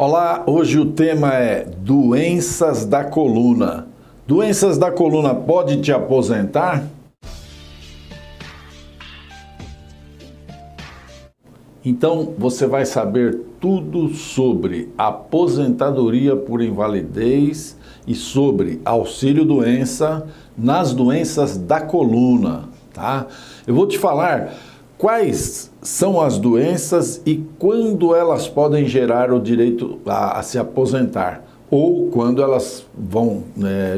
Olá, hoje o tema é doenças da coluna. Doenças da coluna pode te aposentar? Então você vai saber tudo sobre aposentadoria por invalidez e sobre auxílio-doença nas doenças da coluna, tá? Eu vou te falar quais são as doenças e quando elas podem gerar o direito a se aposentar ou quando elas vão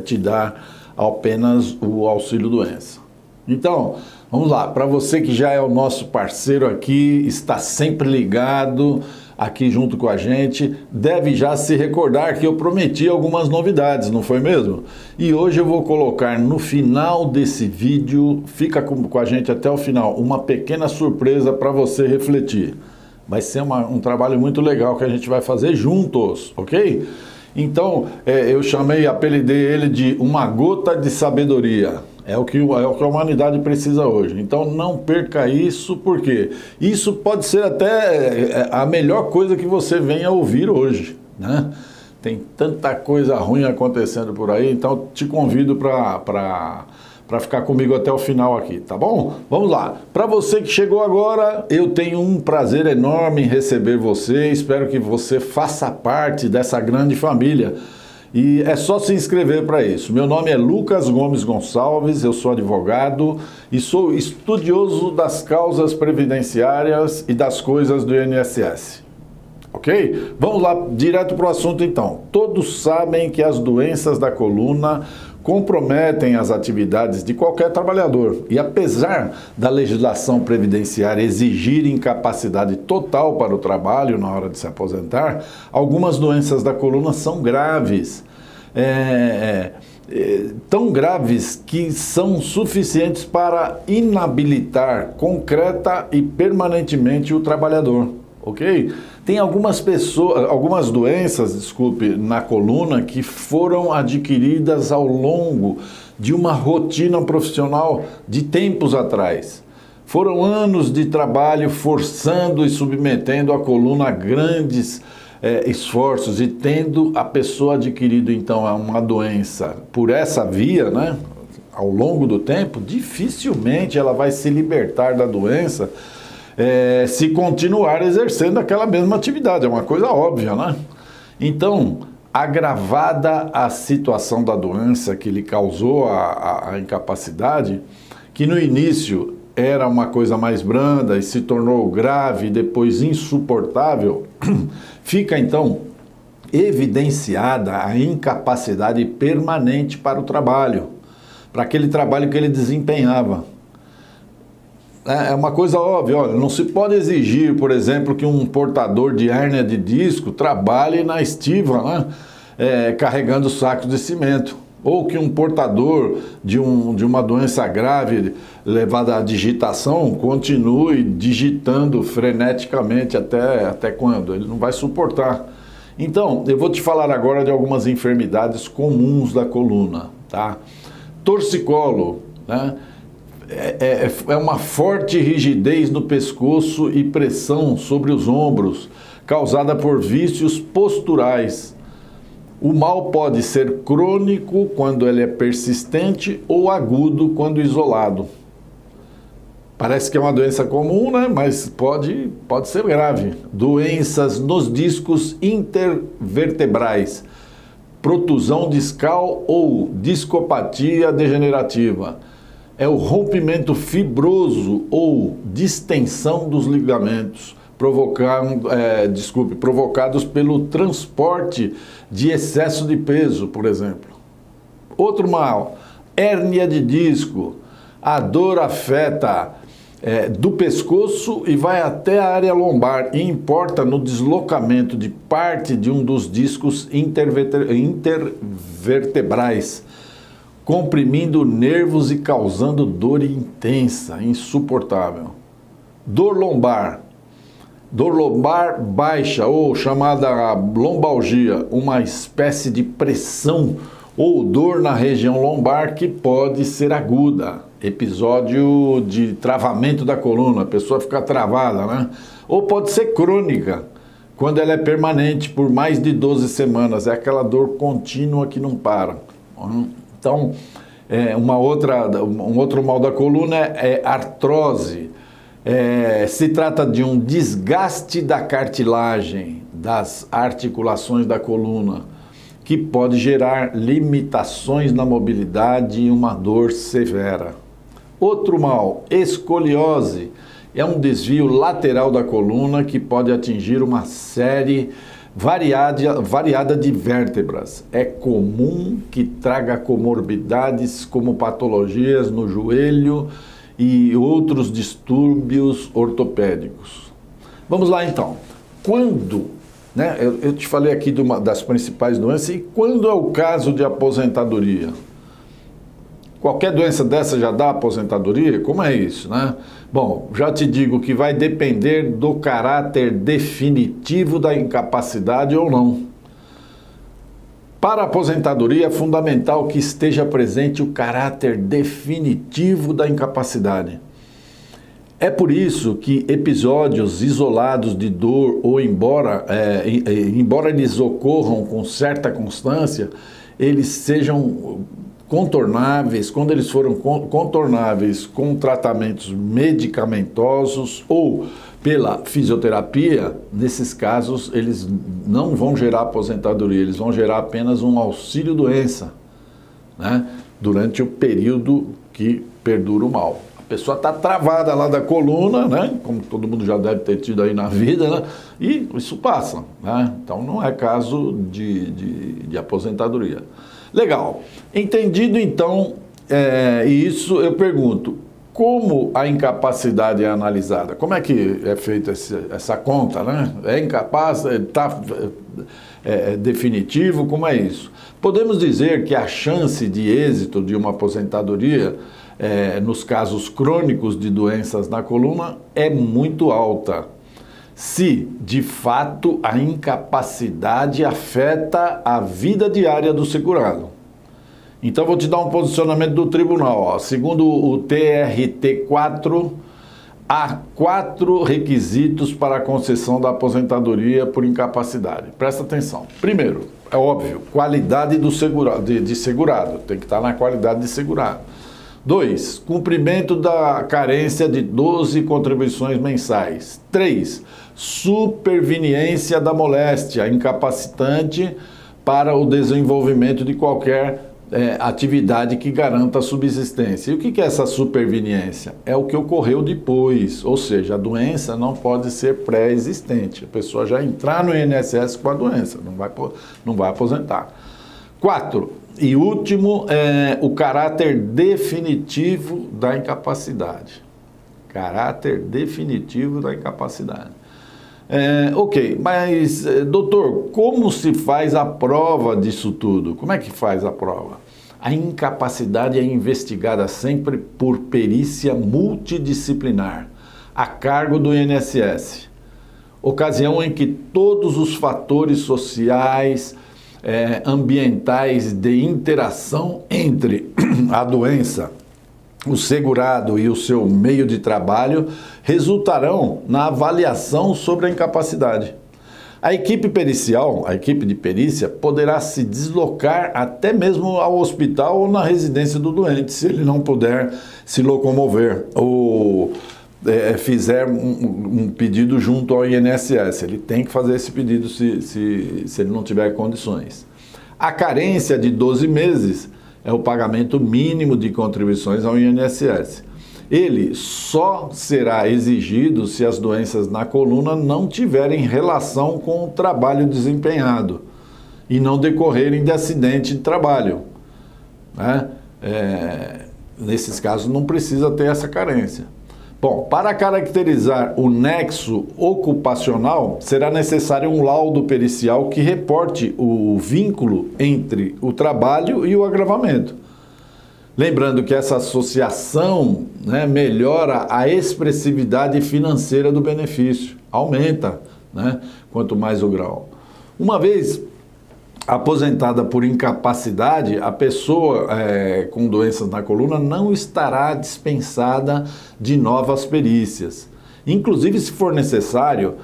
te dar apenas o auxílio-doença. Então, vamos lá, para você que já é o nosso parceiro aqui, está sempre ligado aqui junto com a gente, deve já se recordar que eu prometi algumas novidades, não foi mesmo? E hoje eu vou colocar no final desse vídeo, fica com a gente até o final, uma pequena surpresa para você refletir. Vai ser um trabalho muito legal que a gente vai fazer juntos, ok? Então, eu apelidei ele de uma gota de sabedoria. É o que a humanidade precisa hoje. Então não perca isso, porque isso pode ser até a melhor coisa que você venha ouvir hoje, né? Tem tanta coisa ruim acontecendo por aí, então te convido para ficar comigo até o final aqui, tá bom? Vamos lá. Para você que chegou agora, eu tenho um prazer enorme em receber você. Espero que você faça parte dessa grande família. E é só se inscrever para isso. Meu nome é Lucas Gomes Gonçalves, eu sou advogado e sou estudioso das causas previdenciárias e das coisas do INSS. Ok? Vamos lá, direto para o assunto então. Todos sabem que as doenças da coluna comprometem as atividades de qualquer trabalhador. E apesar da legislação previdenciária exigir incapacidade total para o trabalho na hora de se aposentar, algumas doenças da coluna são graves. Tão graves que são suficientes para inabilitar concreta e permanentemente o trabalhador. Ok? Tem algumas doenças, na coluna que foram adquiridas ao longo de uma rotina profissional de tempos atrás. Foram anos de trabalho forçando e submetendo a coluna a grandes esforços e tendo a pessoa adquirido então uma doença por essa via, né, ao longo do tempo, dificilmente ela vai se libertar da doença se continuar exercendo aquela mesma atividade, é uma coisa óbvia, né? Então, agravada a situação da doença que lhe causou a incapacidade, que no início era uma coisa mais branda e se tornou grave e depois insuportável, fica então evidenciada a incapacidade permanente para o trabalho, para aquele trabalho que ele desempenhava. É uma coisa óbvia, olha, não se pode exigir, por exemplo, que um portador de hérnia de disco trabalhe na estiva, né, carregando sacos de cimento. Ou que um portador de uma doença grave levada à digitação continue digitando freneticamente até quando? Ele não vai suportar. Então, eu vou te falar agora de algumas enfermidades comuns da coluna, tá? Torcicolo, né? É uma forte rigidez no pescoço e pressão sobre os ombros, causada por vícios posturais. O mal pode ser crônico quando ele é persistente ou agudo quando isolado. Parece que é uma doença comum, né? Mas pode ser grave. Doenças nos discos intervertebrais, protusão discal ou discopatia degenerativa. É o rompimento fibroso ou distensão dos ligamentos, provocados pelo transporte de excesso de peso, por exemplo. Outro mal, hérnia de disco. A dor afeta do pescoço e vai até a área lombar e importa no deslocamento de parte de um dos discos intervertebrais, comprimindo nervos e causando dor intensa, insuportável. Dor lombar baixa ou chamada lombalgia, uma espécie de pressão ou dor na região lombar que pode ser aguda, episódio de travamento da coluna, a pessoa fica travada, né? Ou pode ser crônica, quando ela é permanente por mais de 12 semanas, é aquela dor contínua que não para. Então, um outro mal da coluna é artrose. Se trata de um desgaste da cartilagem, das articulações da coluna, que pode gerar limitações na mobilidade e uma dor severa. Outro mal, escoliose, é um desvio lateral da coluna que pode atingir uma série variada de vértebras. É comum que traga comorbidades como patologias no joelho e outros distúrbios ortopédicos. Vamos lá então. Quando, né, eu te falei aqui das principais doenças, e quando é o caso de aposentadoria? Qualquer doença dessa já dá aposentadoria? Como é isso, né? Bom, já te digo que vai depender do caráter definitivo da incapacidade ou não. Para a aposentadoria é fundamental que esteja presente o caráter definitivo da incapacidade. É por isso que episódios isolados de dor, ou embora eles ocorram com certa constância, eles sejam contornáveis, quando eles foram contornáveis com tratamentos medicamentosos ou pela fisioterapia, nesses casos eles não vão gerar aposentadoria, eles vão gerar apenas um auxílio-doença, né, durante o período que perdura o mal. A pessoa está travada lá da coluna, né, como todo mundo já deve ter tido aí na vida, né, e isso passa, né, então não é caso de aposentadoria. Legal. Entendido então isso, eu pergunto, como a incapacidade é analisada? Como é que é feita essa conta, né? É incapaz, está definitivo, como é isso? Podemos dizer que a chance de êxito de uma aposentadoria, nos casos crônicos de doenças na coluna, é muito alta. Se, de fato, a incapacidade afeta a vida diária do segurado. Então, vou te dar um posicionamento do tribunal. Ó. Segundo o TRT4, há 4 requisitos para a concessão da aposentadoria por incapacidade. Presta atenção. Primeiro, é óbvio, qualidade do de segurado. Tem que estar na qualidade de segurado. 2, cumprimento da carência de 12 contribuições mensais. 3, superveniência da moléstia incapacitante para o desenvolvimento de qualquer atividade que garanta a subsistência. E o que é essa superveniência? É o que ocorreu depois, ou seja, a doença não pode ser pré-existente. A pessoa já entrar no INSS com a doença, não vai aposentar. 4, e último, o caráter definitivo da incapacidade. Caráter definitivo da incapacidade. Ok, mas doutor, como se faz a prova disso tudo? Como é que faz a prova? A incapacidade é investigada sempre por perícia multidisciplinar, a cargo do INSS. Ocasião em que todos os fatores sociais, ambientais de interação entre a doença, o segurado e o seu meio de trabalho resultarão na avaliação sobre a incapacidade. A equipe pericial, a equipe de perícia, poderá se deslocar até mesmo ao hospital ou na residência do doente, se ele não puder se locomover ou fizer um pedido junto ao INSS. Ele tem que fazer esse pedido se ele não tiver condições. A carência de 12 meses é o pagamento mínimo de contribuições ao INSS. Ele só será exigido se as doenças na coluna não tiverem relação com o trabalho desempenhado e não decorrerem de acidente de trabalho, né? Nesses casos não precisa ter essa carência. Bom, para caracterizar o nexo ocupacional, será necessário um laudo pericial que reporte o vínculo entre o trabalho e o agravamento. Lembrando que essa associação, né, melhora a expressividade financeira do benefício, aumenta, né, quanto mais o grau. Uma vez aposentada por incapacidade, a pessoa com doenças na coluna não estará dispensada de novas perícias. Inclusive, se for necessário,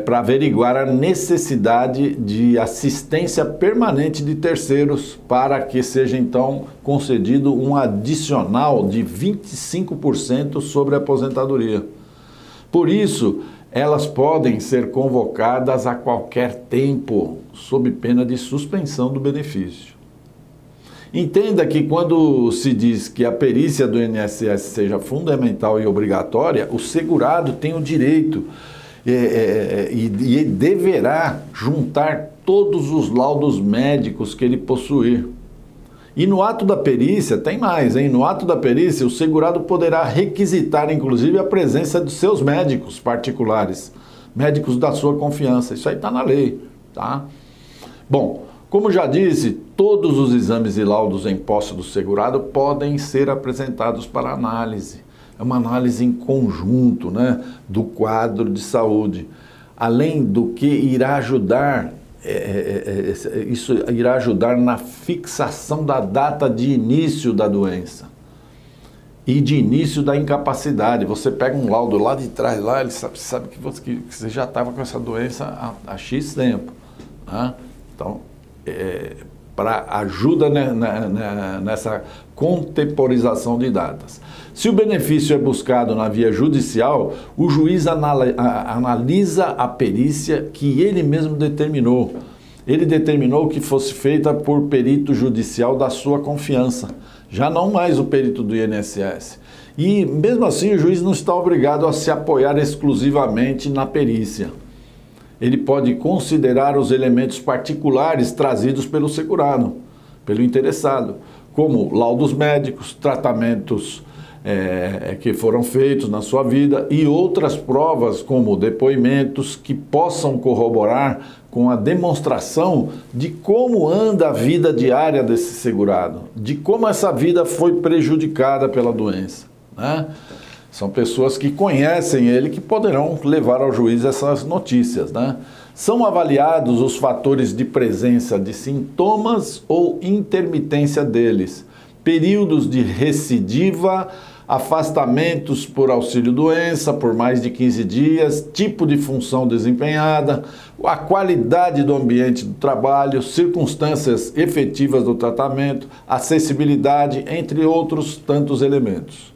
para averiguar a necessidade de assistência permanente de terceiros para que seja então concedido um adicional de 25% sobre a aposentadoria. Por isso, elas podem ser convocadas a qualquer tempo, sob pena de suspensão do benefício. Entenda que quando se diz que a perícia do INSS seja fundamental e obrigatória, o segurado tem o direito e deverá juntar todos os laudos médicos que ele possuir. E no ato da perícia, tem mais, hein? No ato da perícia, o segurado poderá requisitar, inclusive, a presença de seus médicos particulares, médicos da sua confiança. Isso aí está na lei, tá? Bom, como já disse, todos os exames e laudos em posse do segurado podem ser apresentados para análise. É uma análise em conjunto, né, do quadro de saúde. Além do que irá ajudar, isso irá ajudar na fixação da data de início da doença e de início da incapacidade. Você pega um laudo lá de trás, lá ele sabe que você já estava com essa doença há X tempo, né? Então, para ajuda nessa contemporização de datas. Se o benefício é buscado na via judicial, o juiz analisa a perícia que ele mesmo determinou. Ele determinou que fosse feita por perito judicial da sua confiança, já não mais o perito do INSS. E mesmo assim o juiz não está obrigado a se apoiar exclusivamente na perícia. Ele pode considerar os elementos particulares trazidos pelo segurado, pelo interessado, como laudos médicos, tratamentos que foram feitos na sua vida e outras provas, como depoimentos que possam corroborar com a demonstração de como anda a vida diária desse segurado, de como essa vida foi prejudicada pela doença, né? São pessoas que conhecem ele que poderão levar ao juiz essas notícias, né? São avaliados os fatores de presença de sintomas ou intermitência deles, períodos de recidiva, afastamentos por auxílio-doença por mais de 15 dias, tipo de função desempenhada, a qualidade do ambiente do trabalho, circunstâncias efetivas do tratamento, acessibilidade, entre outros tantos elementos.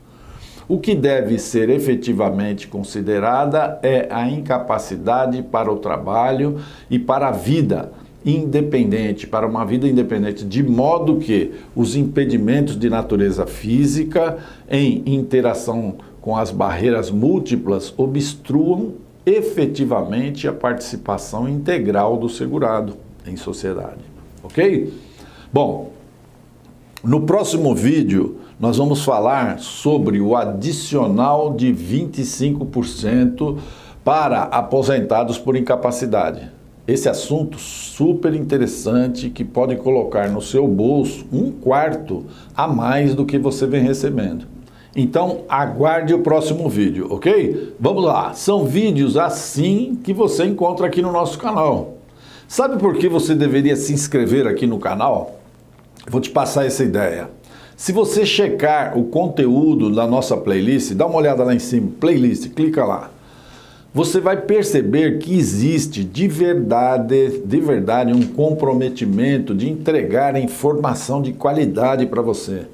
O que deve ser efetivamente considerada é a incapacidade para o trabalho e para a vida independente, para uma vida independente, de modo que os impedimentos de natureza física em interação com as barreiras múltiplas obstruam efetivamente a participação integral do segurado em sociedade, ok? Bom, no próximo vídeo nós vamos falar sobre o adicional de 25% para aposentados por incapacidade. Esse assunto super interessante que pode colocar no seu bolso 1/4 a mais do que você vem recebendo. Então aguarde o próximo vídeo, ok? Vamos lá, são vídeos assim que você encontra aqui no nosso canal. Sabe por que você deveria se inscrever aqui no canal? Vou te passar essa ideia. Se você checar o conteúdo da nossa playlist, dá uma olhada lá em cima, playlist, clica lá. Você vai perceber que existe de verdade um comprometimento de entregar informação de qualidade para você.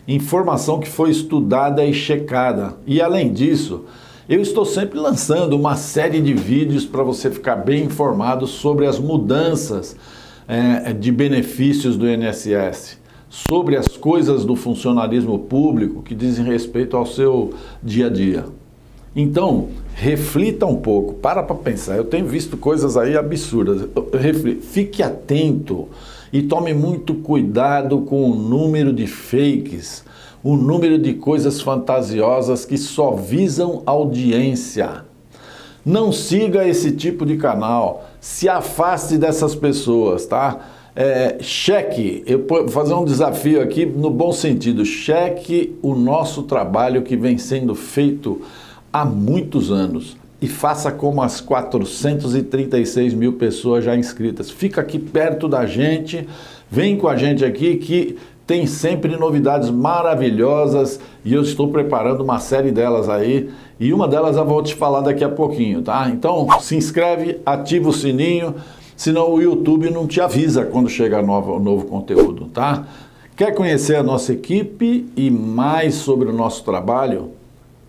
Informação que foi estudada e checada. E além disso, eu estou sempre lançando uma série de vídeos para você ficar bem informado sobre as mudanças de benefícios do INSS, sobre as coisas do funcionalismo público que dizem respeito ao seu dia a dia. Então, reflita um pouco, para pensar. Eu tenho visto coisas aí absurdas. Fique atento e tome muito cuidado com o número de fakes, o número de coisas fantasiosas que só visam audiência. Não siga esse tipo de canal, se afaste dessas pessoas, tá? Cheque, eu vou fazer um desafio aqui no bom sentido, cheque o nosso trabalho que vem sendo feito há muitos anos e faça como as 436 mil pessoas já inscritas. Fica aqui perto da gente, vem com a gente aqui que tem sempre novidades maravilhosas e eu estou preparando uma série delas aí e uma delas eu vou te falar daqui a pouquinho, tá? Então se inscreve, ativa o sininho, senão o YouTube não te avisa quando chega novo conteúdo, tá? Quer conhecer a nossa equipe e mais sobre o nosso trabalho?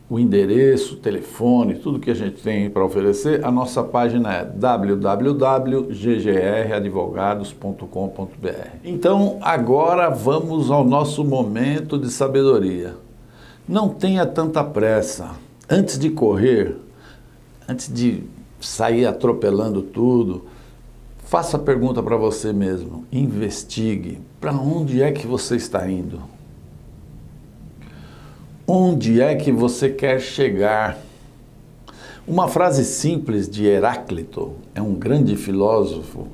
O endereço, o telefone, tudo que a gente tem para oferecer, a nossa página é www.ggradvogados.com.br. Então, agora vamos ao nosso momento de sabedoria. Não tenha tanta pressa. Antes de correr, antes de sair atropelando tudo, faça a pergunta para você mesmo. Investigue. Para onde é que você está indo? Onde é que você quer chegar? Uma frase simples de Heráclito, é um grande filósofo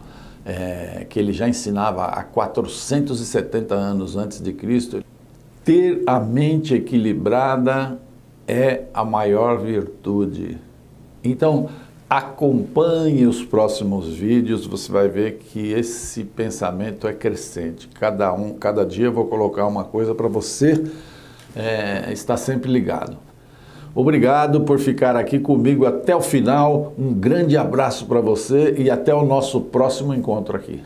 que ele já ensinava há 470 anos antes de Cristo. Ter a mente equilibrada é a maior virtude. Então, acompanhe os próximos vídeos, você vai ver que esse pensamento é crescente. Cada dia eu vou colocar uma coisa para você está sempre ligado. Obrigado por ficar aqui comigo até o final, um grande abraço para você e até o nosso próximo encontro aqui.